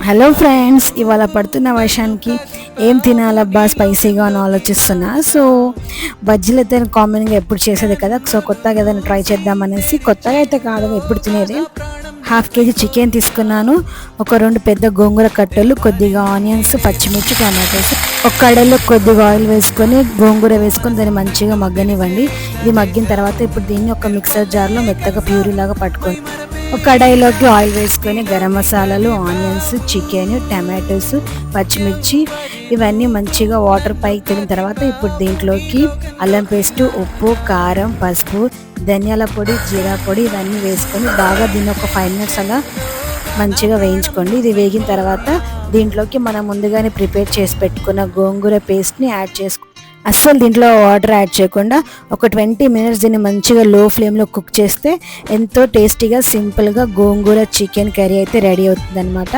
Hello friends, ఇవాళ పడుతున్న వర్షానికి ఏం తినాలబ్బా స్పైసీగా అని ఆలోచిస్తున్నా. సో బజ్జీలు అయితే కామన్గా ఎప్పుడు చేసేది కదా, సో కొత్తగా ఏదైనా ట్రై చేద్దామనేసి, కొత్తగా అయితే కాదు ఎప్పుడు తినేది. 1/2 kg చికెన్ తీసుకున్నాను, ఒక 2 పెద్ద గోంగూర కట్టెలు, కొద్దిగా ఆనియన్స్, పచ్చిమిర్చి, టమాటోస్. ఒక కడాయిలో కొద్దిగా ఆయిల్ వేసుకొని గోంగూర వేసుకొని దాన్ని మంచిగా మగ్గనివ్వండి. ఇది మగ్గిన తర్వాత ఇప్పుడు దీన్ని ఒక మిక్సర్ జార్లో మెత్తగా ప్యూరీ లాగా పట్టుకోండి. ఒక కడాయిలోకి ఆయిల్ వేసుకొని గరం మసాలాలు, ఆనియన్స్, చికెన్, టమాటోస్, పచ్చిమిర్చి ఇవన్నీ మంచిగా వాటర్ పైకి తిరిగిన తర్వాత ఇప్పుడు దీంట్లోకి అల్లం పేస్ట్, ఉప్పు, కారం, పసుపు, ధనియాల పొడి, జీరా పొడి ఇవన్నీ వేసుకొని బాగా దీన్ని ఒక 5 minutes అలా మంచిగా వేయించుకోండి. ఇది వేగిన తర్వాత దీంట్లోకి మనం ముందుగానే ప్రిపేర్ చేసి పెట్టుకున్న గోంగూర పేస్ట్ని యాడ్ చేసుకోండి. అస్సలు దీంట్లో వాటర్ యాడ్ చేయకుండా ఒక 20 minutes దీన్ని మంచిగా లో ఫ్లేమ్లో కుక్ చేస్తే ఎంతో టేస్టీగా సింపుల్గా గోంగూర చికెన్ కర్రీ అయితే రెడీ అవుతుంది అనమాట.